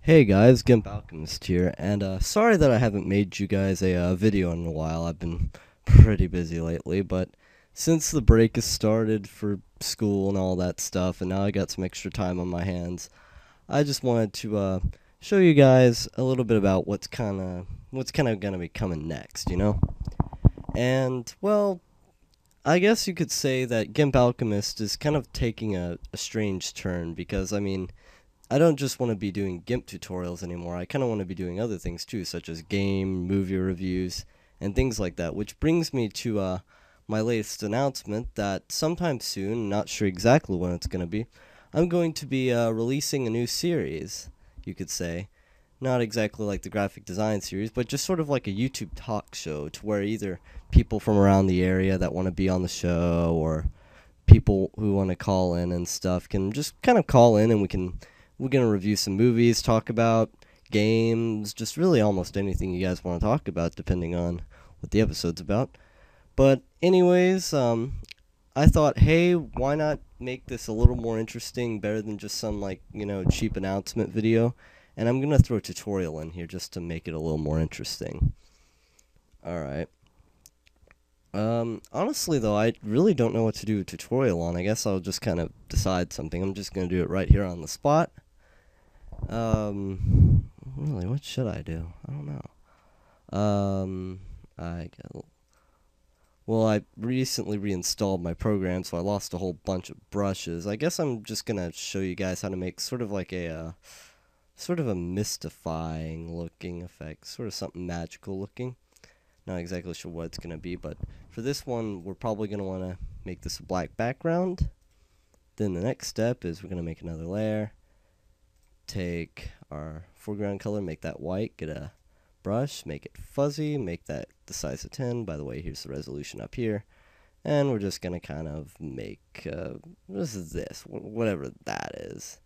Hey guys, Gimp Alchemist here, and sorry that I haven't made you guys a video in a while. I've been pretty busy lately, but since the break has started for school and all that stuff, and now I got some extra time on my hands, I just wanted to show you guys a little bit about what's kind of gonna be coming next, you know. And well, I guess you could say that Gimp Alchemist is kind of taking a strange turn because I don't just want to be doing GIMP tutorials anymore. I kind of want to be doing other things too, such as game, movie reviews, and things like that. Which brings me to my latest announcement that sometime soon, not sure exactly when it's going to be, I'm going to be releasing a new series, you could say. Not exactly like the graphic design series, but just sort of like a YouTube talk show to where either people from around the area that want to be on the show or people who want to call in and stuff can just kind of call in and we're going to review some movies, talk about games, just really almost anything you guys want to talk about depending on what the episode's about. But anyways, I thought, hey, why not make this a little more interesting, better than just some cheap announcement video? And I'm going to throw a tutorial in here just to make it a little more interesting. All right. Honestly though, I really don't know what to do a tutorial on. I guess I'll just kind of decide something. I'm just going to do it right here on the spot. Really, what should I do? I don't know. I recently reinstalled my program, so I lost a whole bunch of brushes. I guess I'm just gonna show you guys how to make sort of like sort of a mystifying looking effect, sort of something magical looking. Not exactly sure what it's gonna be, but for this one, we're probably gonna want to make this a black background. Then the next step is we're gonna make another layer. Take our foreground color, make that white, get a brush, make it fuzzy, make that the size of 10. By the way, here's the resolution up here. And we're just going to kind of make, whatever that is.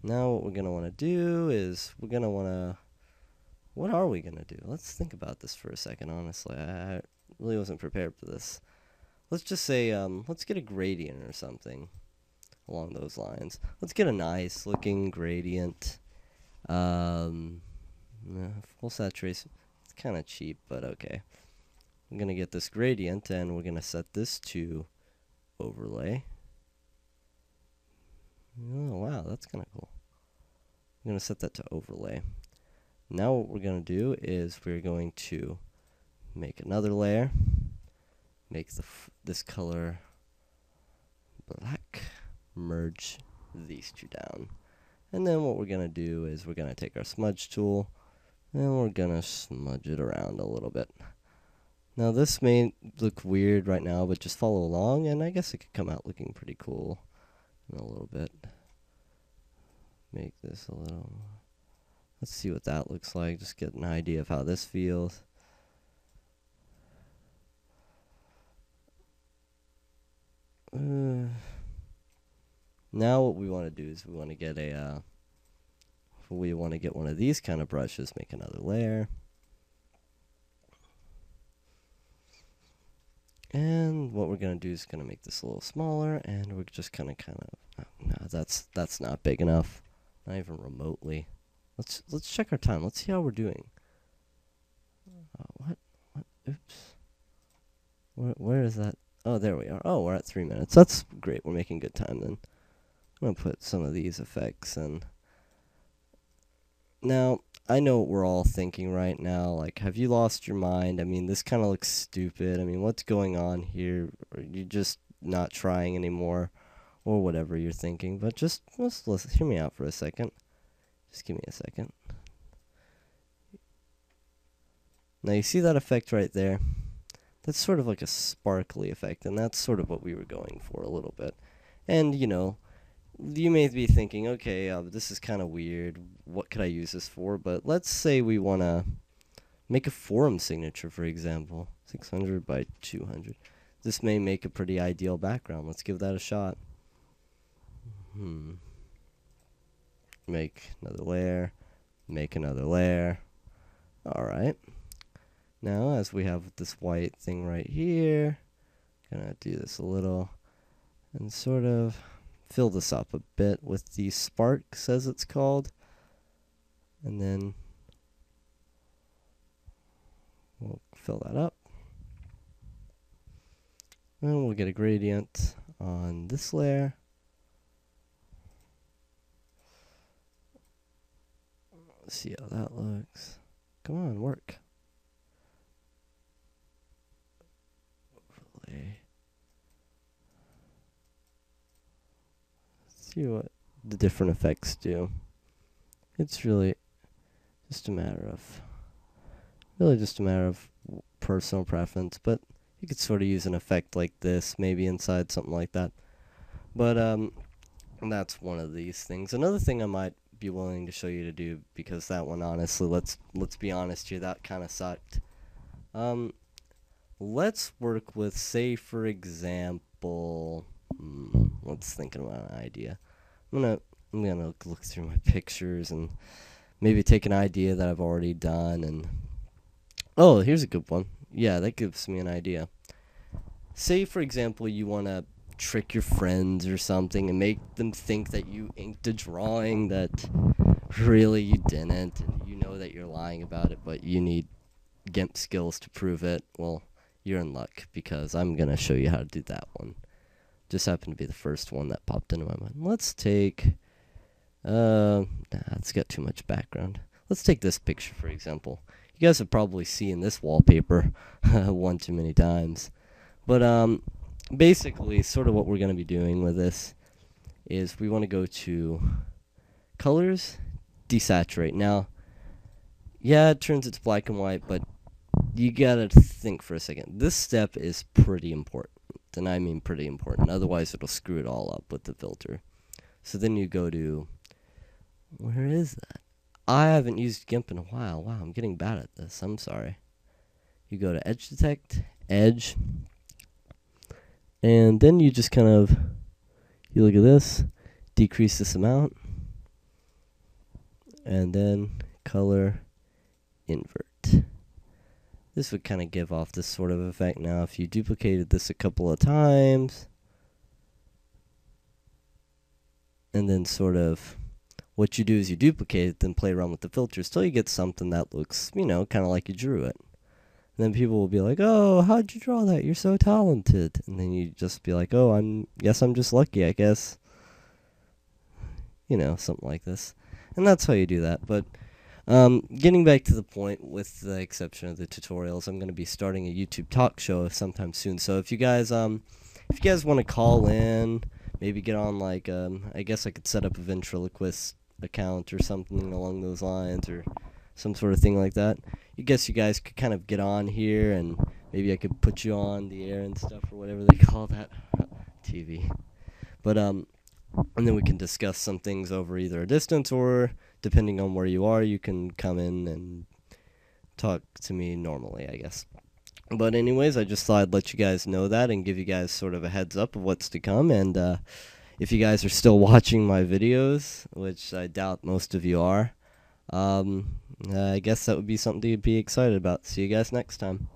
Now what we're going to want to do is what are we going to do? Let's think about this for a second, honestly. I really wasn't prepared for this. Let's just say, let's get a gradient or something along those lines. Let's get a nice looking gradient. Full saturation. It's kind of cheap, but okay. I'm going to get this gradient and we're going to set this to overlay. Oh, wow, that's kind of cool. I'm going to set that to overlay. Now what we're going to do is we're going to make another layer. Make this color black. Merge these two down. And then what we're going to do is we're going to take our smudge tool and we're going to smudge it around a little bit. Now this may look weird right now, but just follow along and I guess it could come out looking pretty cool in a little bit. Make this a little... Let's see what that looks like, just get an idea of how this feels. Now what we want to do is we want to get one of these kind of brushes, make another layer. And what we're going to do is going to make this a little smaller, and we're just kind of no, that's not big enough. Not even remotely. Let's check our time. Let's see how we're doing. What? Oops. Where is that? Oh, there we are. Oh, we're at 3 minutes. That's great. We're making good time then. I'm going to put some of these effects in. Now, I know what we're all thinking right now. Like, have you lost your mind? I mean, this kind of looks stupid. I mean, what's going on here? Are you just not trying anymore? Or whatever you're thinking. But just listen, hear me out for a second. Just give me a second. Now, you see that effect right there? That's sort of like a sparkly effect, and that's sort of what we were going for a little bit. And, you know, you may be thinking, okay, this is kind of weird. What could I use this for? But let's say we want to make a forum signature, for example. 600 by 200. This may make a pretty ideal background. Let's give that a shot. Make another layer. Make another layer. Alright. Now, as we have this white thing right here, gonna do this a little and sort of fill this up a bit with the sparks, as it's called. And then we'll fill that up. And we'll get a gradient on this layer. Let's see how that looks. Come on, work. Overlay. Let's see what the different effects do. It's really just a matter of personal preference, but you could sort of use an effect like this maybe inside something like that. But that's one of these things. Another thing I might be willing to show you to do, because that one, honestly, let's be honest here, that kind of sucked. Let's work with, say, for example, let's think about an idea. I'm gonna look through my pictures and maybe take an idea that I've already done and oh, here's a good one. Yeah, that gives me an idea. Say, for example, you want to trick your friends or something and make them think that you inked a drawing that really you didn't, and you know that you're lying about it, but you need Gimp skills to prove it. Well, you're in luck, because I'm going to show you how to do that one. Just happened to be the first one that popped into my mind. Let's take... it's got too much background. Let's take this picture, for example. You guys have probably seen this wallpaper one too many times. But basically, sort of what we're going to be doing with this is we want to go to colors, desaturate. Now, yeah, it turns it to black and white, but you got to think for a second. This step is pretty important, and I mean pretty important. Otherwise, it'll screw it all up with the filter. So then you go to, where is that? I haven't used Gimp in a while. Wow, I'm getting bad at this. I'm sorry. You go to Edge Detect, Edge, and then you just kind of, you look at this, decrease this amount, and then color, invert. This would kind of give off this sort of effect. Now, if you duplicated this a couple of times, and then sort of, what you do is you duplicate it, then play around with the filters till you get something that looks, you know, kind of like you drew it. And then people will be like, oh, how'd you draw that? You're so talented. And then you just be like, oh, I'm just lucky, I guess. You know, something like this. And that's how you do that. But getting back to the point, with the exception of the tutorials, I'm going to be starting a YouTube talk show sometime soon. So if you guys want to call in, maybe get on, like, I guess I could set up a ventriloquist account or something along those lines, or some sort of thing like that. I guess you guys could kind of get on here, and maybe I could put you on the air and stuff, or whatever they call that. TV. But, and then we can discuss some things over either a distance, or, depending on where you are, you can come in and talk to me normally, I guess. But anyways, I just thought I'd let you guys know that and give you guys sort of a heads up of what's to come. And if you guys are still watching my videos, which I doubt most of you are, I guess that would be something to be excited about. See you guys next time.